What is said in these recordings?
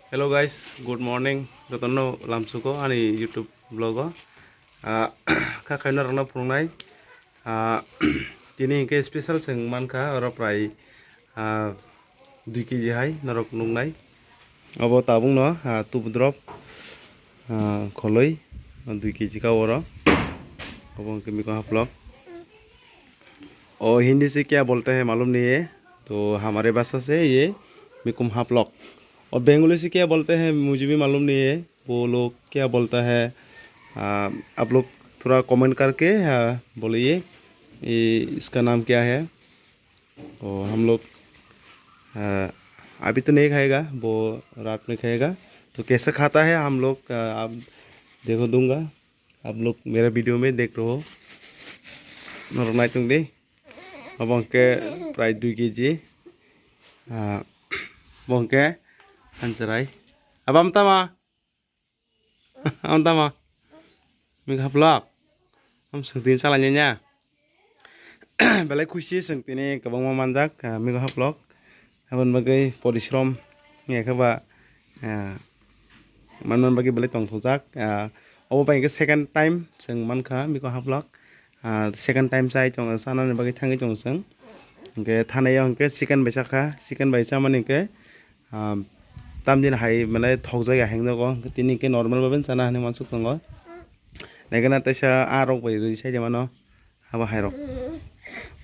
Hello guys, good morning. Rotono lamsuko ani YouTube blog. Kakaknya rana pungnai. Ini ke special seng manka ora prai 2 kg hai narok nungnai. Abo tabung no tup drop kholoi 2 kg ka ora. Abo के मिको blog और हिंदी से क्या बोलते हैं मालूम नहीं है, तो हमारे भाषा से ये मिकुम हाफ ब्लॉग। और बंगाली से क्या बोलते हैं मुझे भी मालूम नहीं है, वो लोग क्या बोलता है। आप लोग थोड़ा कमेंट करके बोलिए इसका नाम क्या है। और हम लोग अभी तो नहीं खाएगा, वो रात में खाएगा। तो कैसे खाता है हम लोग आप देखो दूंगा, आप लोग मेरा वीडियो में देख रहे हो। नरनाई तुम दे अब अंके प्राय 2 kg bongke ancerai abam tama am tama mingha vlog am sengtin salanya nya belai khusi sengtini kabang manjak mingha vlog abon bagai podishrom nge khaba man bagai belai tong thojak obo bai ke second time seng mankha mingha vlog second time sai chong sana bagai thangi chong seng ke thanaya ke chicken baisa mane ke tamjin hai mane thokjai ga hengno go tini ke normal baben chana hane mansuk tongo negana taisa arok bai rui sai jamano haba hairok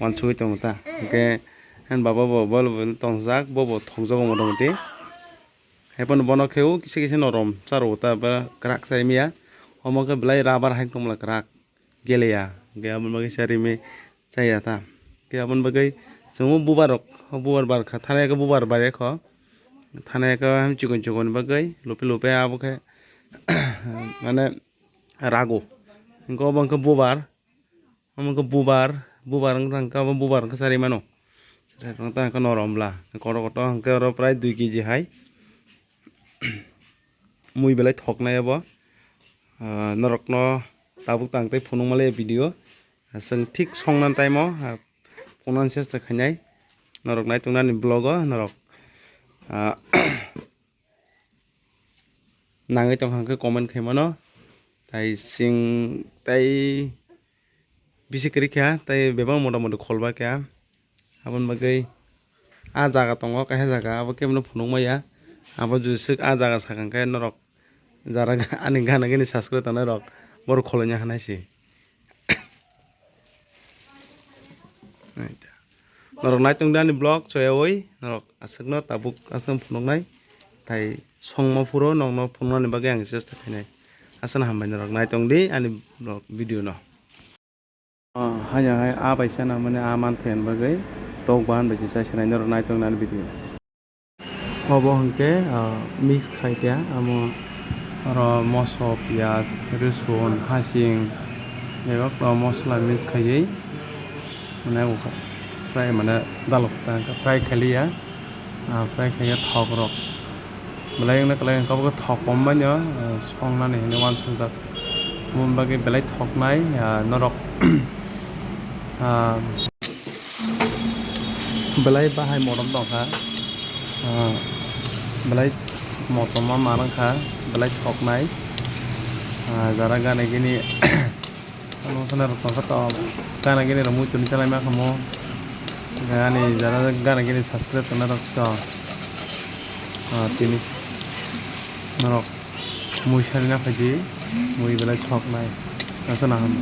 mansuk tong ta ke han baba bol tongjak bobo thokjago modomoti hepon bono kheu kise norom charo ta ba krak sai mia homo ke blai rabar hai tomla krak geleya ge amon bagi sari me chaya ta ke amon bagai जों बुबार बार खा थाने का बुबार बारे खो थाने का हम chicken बगै लोपे आबो के माने रागो इनको बंक बुबार हमको बुबार रंग का बुबार का सारी मानो रंग ता का नरमला कट हंके और प्राय 2 kg हाय मुई बेलाय थकनाय अब नरकनो ताबुक तांगते फुनुं माले भिडियो जों ठीक संनान टाइमाव फनान सेस्ता खानाय नरक नाय तुंगनानि ब्लॉग नरक नाङै तंहांखौ कमेन्ट खायमानो ताई सिं ताई बिसिकरि क्या ताई बेबां मोटा खलबा क्या आबन बागै आ जागा दङ काहे जागा अब केमनो फुनुंमाया अब जुसुक आ जागा साखांखाय नरक जारा आनि गानागिनि साबस्क्राइब ताना रक बर खलैनो हानायसि नरक नाय तुंगदानि ब्लॉग चयoi नरक asakno tabuk asam phunongnai tai songma puro nongno phunoni bage ang chesta khainai asana hambai norok nai tongdi ani blog video no hanya hai a baisa na mane a man then bagai tok ban baisi sai sanai norok nai tongnani video obo hangke mix khaitya amo aro moso pias rusun hasing eba mosla mix khayei mane fry माने दालखता fry खालिया fry खाया थक रक बेलाय कलाय गावबो थक कमबानो संनानै हेने वान संजाक मुन बागै बेलाय थकनाय नरक बेलाय बाहाय मदम दंखा बेलाय मटमा मारंखा बेलाय थकनाय जारा गाने गिनि अनुसना रखा तो गाना गिनि रमु तुनि चलाय मा खमो गाने जरा गाना गिनि सब्सक्राइब करना रखता तिनी नरक मुई सारिना फाइदि मुई बेलाय थकनाय असना हम